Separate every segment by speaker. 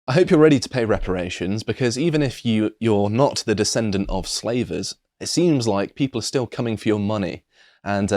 Speaker 1: I hope you're ready to pay reparations, because even if you're not the descendant of slavers, it seems like people are still coming for your money. And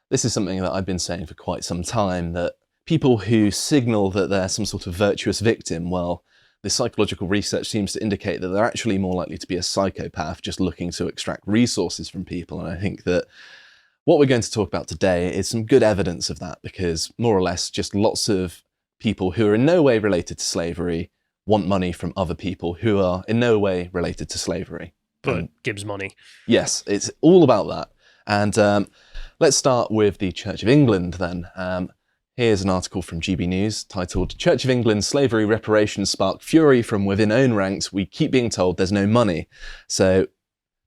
Speaker 1: this is something that I've been saying for quite some time, that people who signal that they're some sort of virtuous victim, well, the psychological research seems to indicate that they're actually more likely to be a psychopath just looking to extract resources from people. And I think that what we're going to talk about today is some good evidence of that, because more or less just lots of people who are in no way related to slavery want money from other people who are in no way related to slavery.
Speaker 2: But gives money.
Speaker 1: Yes, it's all about that. And let's start with the Church of England then. Here's an article from GB News titled, Church of England Slavery Reparations Spark Fury from Within Own Ranks. We keep being told there's no money. So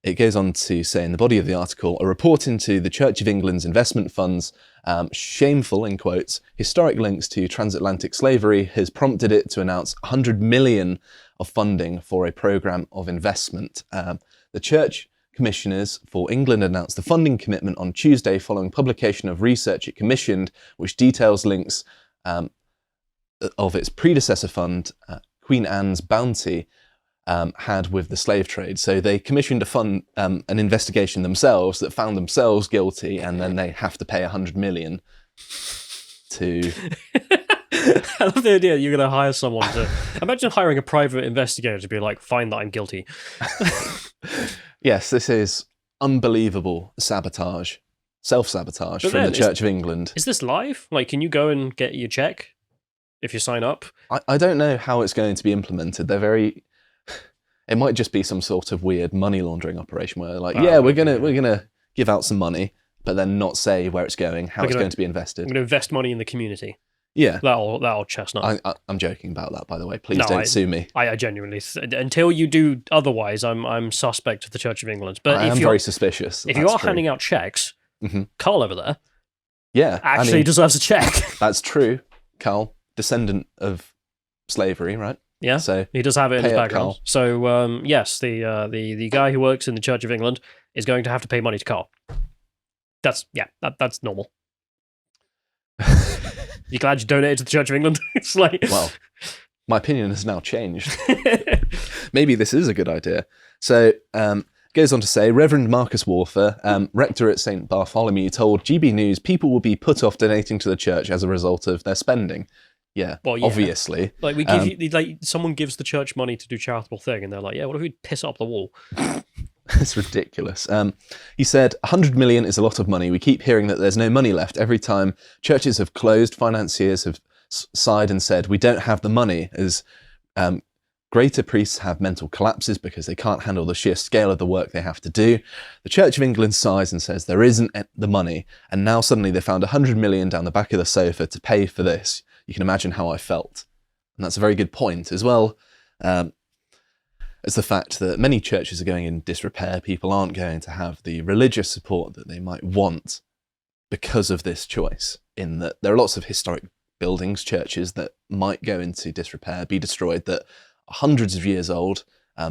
Speaker 1: it goes on to say in the body of the article, a report into the Church of England's investment funds, shameful, in quotes, historic links to transatlantic slavery has prompted it to announce 100 million of funding for a programme of investment. The Church Commissioners for England announced the funding commitment on Tuesday following publication of research it commissioned, which details links of its predecessor fund, Queen Anne's Bounty, had with the slave trade. So they commissioned a fund, an investigation themselves that found themselves guilty, and then they have to pay 100 million to...
Speaker 2: I love the idea that you're going to hire someone to... Imagine hiring a private investigator to be like, find that I'm guilty.
Speaker 1: Yes, this is unbelievable sabotage, self-sabotage from the Church of England.
Speaker 2: Is this live? Like, can you go and get your check if you sign up?
Speaker 1: I don't know how it's going to be implemented. They're very... It might just be some sort of weird money laundering operation where, like, we're gonna give out some money, but then not say where it's going, how it's going to be invested.
Speaker 2: I'm going to invest money in the community.
Speaker 1: Yeah,
Speaker 2: that old chestnut.
Speaker 1: I'm joking about that, by the way. Please don't sue me.
Speaker 2: I genuinely, until you do otherwise, I'm suspect of the Church of England. But
Speaker 1: I am very suspicious.
Speaker 2: If you are handing out checks, Carl over there, actually deserves a check.
Speaker 1: That's true. Carl, descendant of slavery, right?
Speaker 2: Yeah, so he does have it in his background. So yes, the guy who works in the Church of England is going to have to pay money to Carl. That's normal. You glad you donated to the Church of England? It's like,
Speaker 1: well, my opinion has now changed. Maybe this is a good idea. So goes on to say, Reverend Marcus Walther, rector at St Bartholomew, told GB News people will be put off donating to the church as a result of their spending. Yeah, well, yeah, obviously.
Speaker 2: Like we give you, like someone gives the church money to do charitable thing, and they're like, "Yeah, what if we piss up the wall?"
Speaker 1: It's ridiculous. He said, 100 million is a lot of money. We keep hearing that there's no money left. Every time churches have closed, financiers have sighed and said, we don't have the money, as greater priests have mental collapses because they can't handle the sheer scale of the work they have to do. The Church of England sighs and says there isn't the money, and now suddenly they found 100 million down the back of the sofa to pay for this. You can imagine how I felt. And that's a very good point as well. As the fact that many churches are going in disrepair, people aren't going to have the religious support that they might want because of this choice, in that there are lots of historic buildings, churches that might go into disrepair, be destroyed, that are hundreds of years old,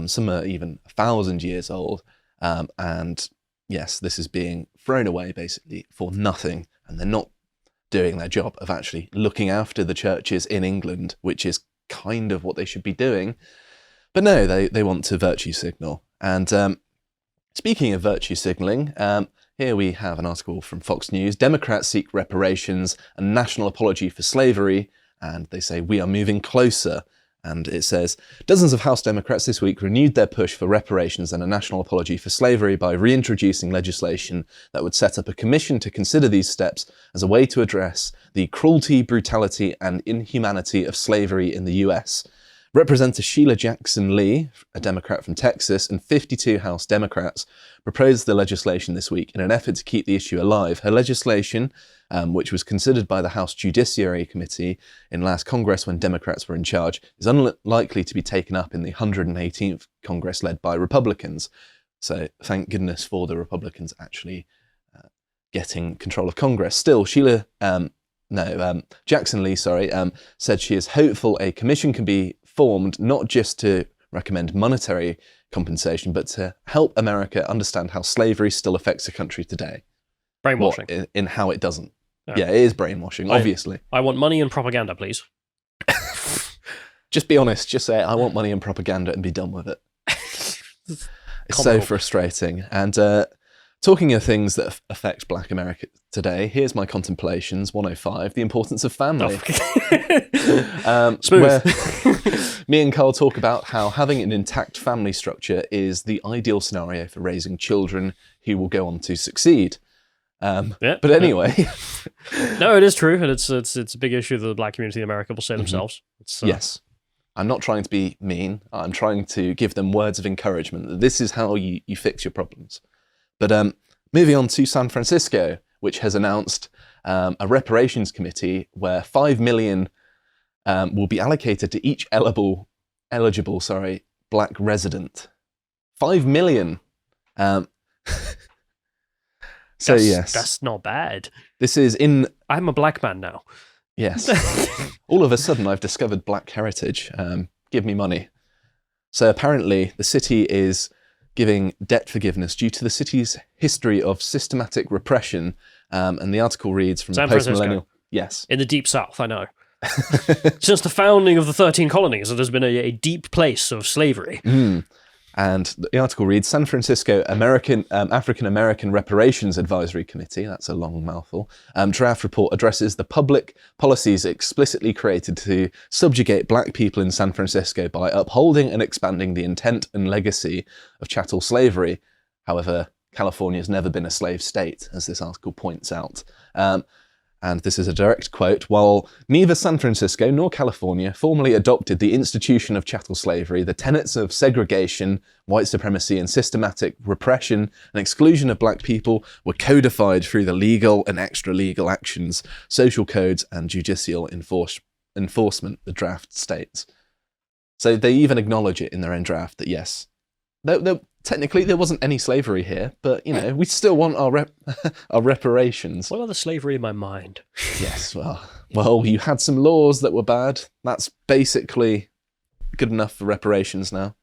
Speaker 1: some are even 1,000 years old, and yes, this is being thrown away basically for nothing, and they're not doing their job of actually looking after the churches in England, which is kind of what they should be doing. But no, they want to virtue signal. And speaking of virtue signalling, here we have an article from Fox News. Democrats seek reparations and national apology for slavery. And they say, we are moving closer. And it says, dozens of House Democrats this week renewed their push for reparations and a national apology for slavery by reintroducing legislation that would set up a commission to consider these steps as a way to address the cruelty, brutality, and inhumanity of slavery in the US. Representative Sheila Jackson Lee, a Democrat from Texas, and 52 House Democrats proposed the legislation this week in an effort to keep the issue alive. Her legislation, which was considered by the House Judiciary Committee in last Congress when Democrats were in charge, is unlikely to be taken up in the 118th Congress led by Republicans. So thank goodness for the Republicans actually getting control of Congress. Still, Jackson Lee, said she is hopeful a commission can be formed not just to recommend monetary compensation, but to help America understand how slavery still affects the country today.
Speaker 2: Brainwashing.
Speaker 1: In how it doesn't. Yeah, it is brainwashing, obviously.
Speaker 2: I want money and propaganda, please.
Speaker 1: Just be honest. Just say, I want money and propaganda and be done with it. It's so frustrating. And talking of things that affect Black America today, here's my Contemplations 105, the importance of family.
Speaker 2: Smooth.
Speaker 1: Where me and Carl talk about how having an intact family structure is the ideal scenario for raising children who will go on to succeed. But anyway.
Speaker 2: No, it is true. And it's a big issue that the Black community in America will say themselves.
Speaker 1: Yes. I'm not trying to be mean. I'm trying to give them words of encouragement that this is how you fix your problems. But moving on to San Francisco, which has announced a reparations committee where $5 million will be allocated to each eligible Black resident. $5 million.
Speaker 2: That's not bad.
Speaker 1: This is in...
Speaker 2: I'm a Black man now.
Speaker 1: Yes. All of a sudden, I've discovered Black heritage. Give me money. So apparently, the city is giving debt forgiveness due to the city's history of systematic repression. And the article reads from
Speaker 2: San
Speaker 1: post-millennial...
Speaker 2: Francisco.
Speaker 1: Yes.
Speaker 2: In the Deep South, I know. Since the founding of the 13 colonies, there's been a deep place of slavery.
Speaker 1: And the article reads, San Francisco African-American Reparations Advisory Committee, that's a long mouthful, draft report addresses the public policies explicitly created to subjugate Black people in San Francisco by upholding and expanding the intent and legacy of chattel slavery. However, California has never been a slave state, as this article points out. And this is a direct quote, while neither San Francisco nor California formally adopted the institution of chattel slavery, the tenets of segregation, white supremacy, and systematic repression and exclusion of Black people were codified through the legal and extra-legal actions, social codes, and judicial enforcement, the draft states. So they even acknowledge it in their own draft that yes, technically there wasn't any slavery here, but we still want our reparations.
Speaker 2: What about the slavery in my mind?
Speaker 1: Yes, well, you had some laws that were bad. That's basically good enough for reparations now.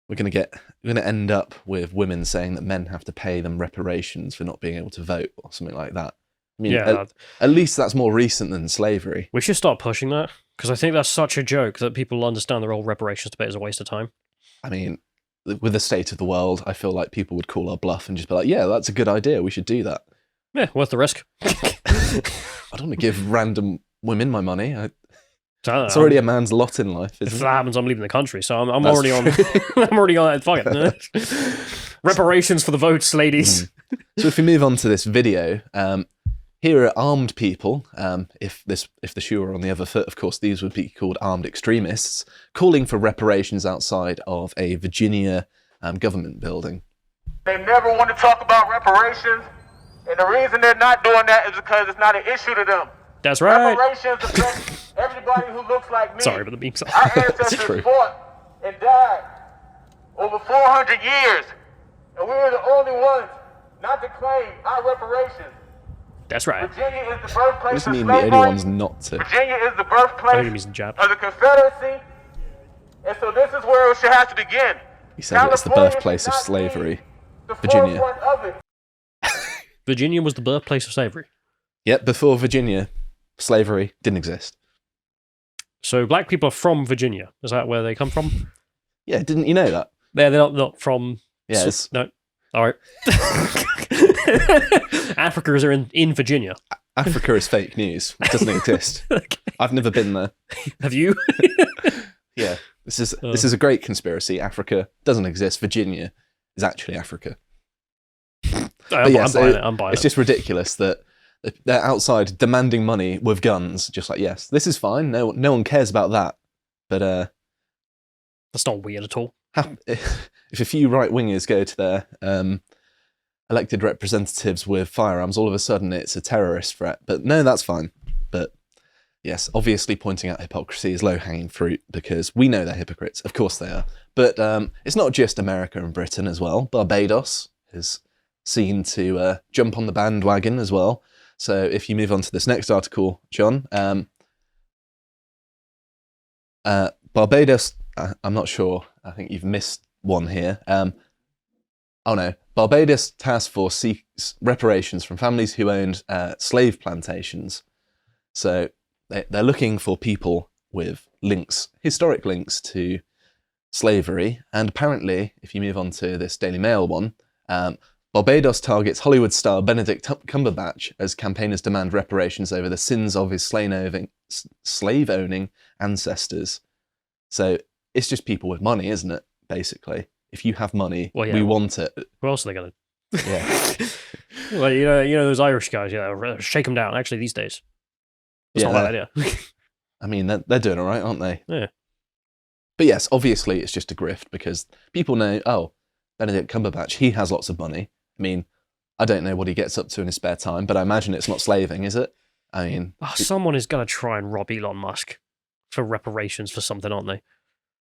Speaker 1: We're gonna end up with women saying that men have to pay them reparations for not being able to vote or something like that. I mean, at least that's more recent than slavery.
Speaker 2: We should start pushing that, because I think that's such a joke that people understand the whole reparations debate is a waste of time. I
Speaker 1: mean, with the state of the world, I feel like people would call our bluff and just be like, yeah, that's a good idea. We should do that.
Speaker 2: Yeah, worth the risk.
Speaker 1: I don't want to give random women my money. It's already a man's lot in life, isn't it?
Speaker 2: If that happens, I'm leaving the country, so I'm already on. I'm already on it. Fuck it. Reparations for the votes, ladies.
Speaker 1: So if we move on to this video, here are armed people. If the shoe were on the other foot, of course, these would be called armed extremists, calling for reparations outside of a Virginia government building.
Speaker 3: They never want to talk about reparations, and the reason they're not doing that is because it's not an issue to them.
Speaker 2: That's right.
Speaker 3: Reparations affect everybody who looks like me.
Speaker 2: Sorry, but the beams.
Speaker 3: Our ancestors fought and died over 400 years, and we were the only ones not to claim our reparations.
Speaker 2: That's right.
Speaker 3: Virginia is the birthplace of slavery.
Speaker 1: The only ones not to.
Speaker 3: Virginia is the birthplace of the Confederacy, and so this is where it should have to begin.
Speaker 1: He said it's the birthplace of slavery. Virginia.
Speaker 2: Virginia was the birthplace of slavery.
Speaker 1: Yep, before Virginia, slavery didn't exist.
Speaker 2: So Black people are from Virginia. Is that where they come from?
Speaker 1: Yeah, didn't you know that?
Speaker 2: They're not from...
Speaker 1: Yes.
Speaker 2: No. All right. Africans are in Virginia.
Speaker 1: Africa is fake news. It doesn't exist. Okay. I've never been there.
Speaker 2: Have you?
Speaker 1: Yeah. This is a great conspiracy. Africa doesn't exist. Virginia is actually Africa.
Speaker 2: I'm buying it.
Speaker 1: It's just ridiculous that they're outside demanding money with guns. Just like, yes, this is fine. No one cares about that. But
Speaker 2: that's not weird at all.
Speaker 1: If a few right-wingers go to their elected representatives with firearms, all of a sudden it's a terrorist threat. But no, that's fine. But yes, obviously pointing out hypocrisy is low-hanging fruit because we know they're hypocrites. Of course they are. But it's not just America and Britain as well. Barbados is seen to jump on the bandwagon as well. So if you move on to this next article, John, Barbados, I'm not sure. I think you've missed one here. Barbados Task Force seeks reparations from families who owned slave plantations. So they're looking for people with historic links to slavery. And apparently, if you move on to this Daily Mail one, Barbados targets Hollywood star Benedict Cumberbatch as campaigners demand reparations over the sins of his slave-owning ancestors. So it's just people with money, isn't it, basically? If you have money, we want it.
Speaker 2: Who else are they going to?
Speaker 1: Yeah.
Speaker 2: Well, you know those Irish guys, shake them down, actually, these days. It's not a bad idea.
Speaker 1: I mean, they're doing all right, aren't they?
Speaker 2: Yeah.
Speaker 1: But yes, obviously it's just a grift because people know, oh, Benedict Cumberbatch, he has lots of money. I mean, I don't know what he gets up to in his spare time, but I imagine it's not slaving, is it? I mean...
Speaker 2: someone is going to try and rob Elon Musk for reparations for something, aren't they?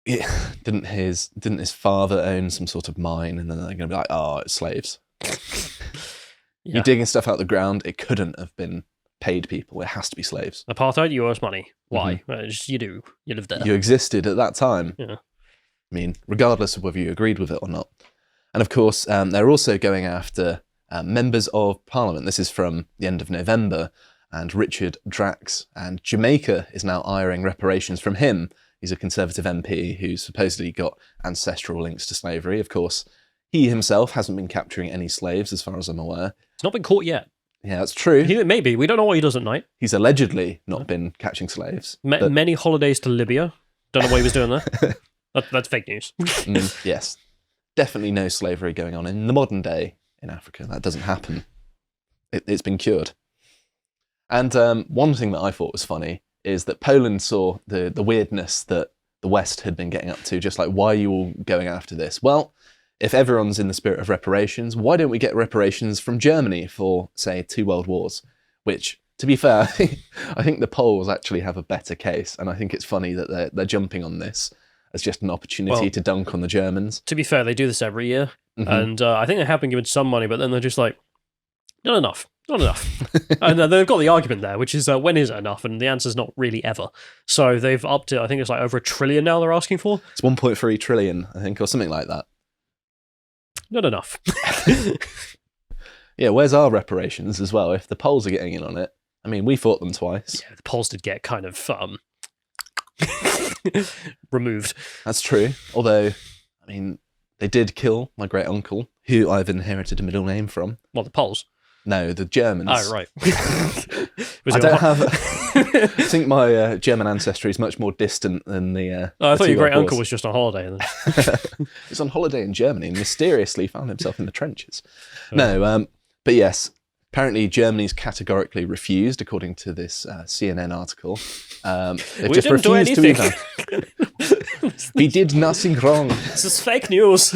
Speaker 1: Yeah. Didn't his father own some sort of mine, and then they're going to be like, oh, it's slaves. You're digging stuff out of the ground, it couldn't have been paid people. It has to be slaves.
Speaker 2: Apartheid, you owe us money. Why? Mm-hmm. You do. You live there.
Speaker 1: You existed at that time.
Speaker 2: Yeah.
Speaker 1: I mean, regardless of whether you agreed with it or not. And of course, they're also going after members of Parliament. This is from the end of November, and Richard Drax. And Jamaica is now eyeing reparations from him. He's a Conservative MP who's supposedly got ancestral links to slavery. Of course, he himself hasn't been capturing any slaves, as far as I'm aware.
Speaker 2: He's not been caught yet.
Speaker 1: Yeah, that's true.
Speaker 2: Maybe. We don't know what he does at night.
Speaker 1: He's allegedly not been catching slaves.
Speaker 2: Many holidays to Libya. Don't know what he was doing there. That's fake news.
Speaker 1: Yes. Definitely no slavery going on in the modern day in Africa. That doesn't happen. It's been cured. And one thing that I thought was funny is that Poland saw the weirdness that the West had been getting up to, just like, why are you all going after this? Well, if everyone's in the spirit of reparations, why don't we get reparations from Germany for, say, 2 world wars? Which, to be fair, I think the Poles actually have a better case, and I think it's funny that they're jumping on this as just an opportunity to dunk on the Germans.
Speaker 2: To be fair, they do this every year, and I think they have been given some money, but then they're just like, not enough. And they've got the argument there, which is when is it enough? And the answer's not really ever. So they've upped it. I think it's like over $1 trillion now they're asking for.
Speaker 1: It's 1.3 trillion, I think, or something like that.
Speaker 2: Not enough.
Speaker 1: Yeah, where's our reparations as well? If the Poles are getting in on it, I mean, we fought them twice.
Speaker 2: Yeah, the Poles did get kind of removed.
Speaker 1: That's true. Although, I mean, they did kill my great uncle, who I've inherited a middle name from.
Speaker 2: What, the Poles?
Speaker 1: No, the Germans.
Speaker 2: Oh, right.
Speaker 1: I don't have... I think my German ancestry is much more distant than the...
Speaker 2: I thought your great uncle was just on holiday.
Speaker 1: He's on holiday in Germany and mysteriously found himself in the trenches. No, but yes, apparently Germany's categorically refused, according to this CNN article. They've just refused to even... We did nothing wrong.
Speaker 2: This is fake news.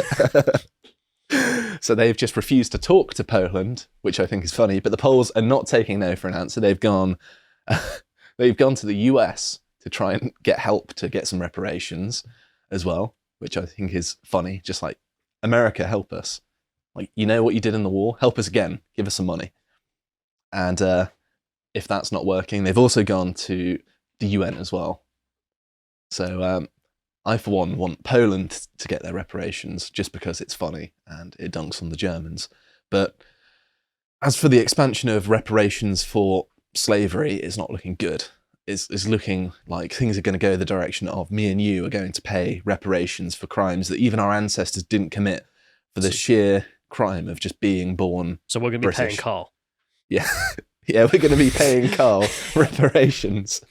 Speaker 1: So they've just refused to talk to Poland, which I think is funny. But the Poles are not taking no for an answer. They've gone to the US to try and get help to get some reparations as well, which I think is funny. Just like, America, help us. Like, you know what you did in the war? Help us again. Give us some money. And if that's not working, they've also gone to the UN as well. So I, for one, want Poland to get their reparations just because it's funny and it dunks on the Germans. But as for the expansion of reparations for slavery, it's not looking good. It's looking like things are going to go the direction of me and you are going to pay reparations for crimes that even our ancestors didn't commit for the sheer crime of just being born
Speaker 2: So we're going to be
Speaker 1: British.
Speaker 2: paying Carl.
Speaker 1: Yeah, yeah, we're going to be paying Carl reparations.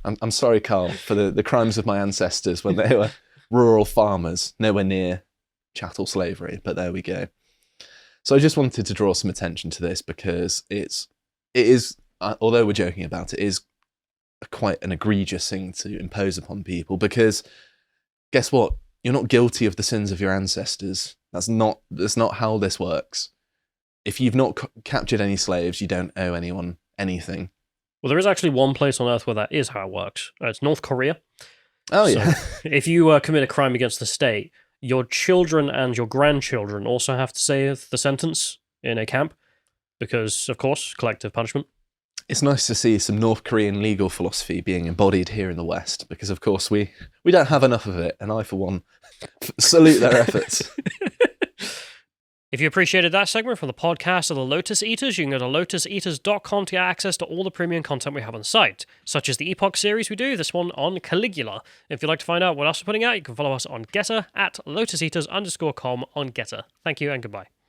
Speaker 1: I'm sorry, Carl, for the crimes of my ancestors when they were rural farmers, nowhere near chattel slavery, but there we go. So I just wanted to draw some attention to this because it is, although we're joking about it, is quite an egregious thing to impose upon people because guess what? You're not guilty of the sins of your ancestors. That's not how this works. If you've not captured any slaves, you don't owe anyone anything.
Speaker 2: Well, there is actually one place on Earth where that is how it works. It's North Korea.
Speaker 1: Oh, yeah.
Speaker 2: If you commit a crime against the state, your children and your grandchildren also have to say the sentence in a camp because, of course, collective punishment.
Speaker 1: It's nice to see some North Korean legal philosophy being embodied here in the West because, of course, we don't have enough of it, and I, for one, salute their efforts.
Speaker 2: If you appreciated that segment from the podcast of the Lotus Eaters, you can go to lotuseaters.com to get access to all the premium content we have on the site, such as the Epoch series we do, this one on Caligula. If you'd like to find out what else we're putting out, you can follow us on Getter at lotuseaters_com on Getter. Thank you and goodbye.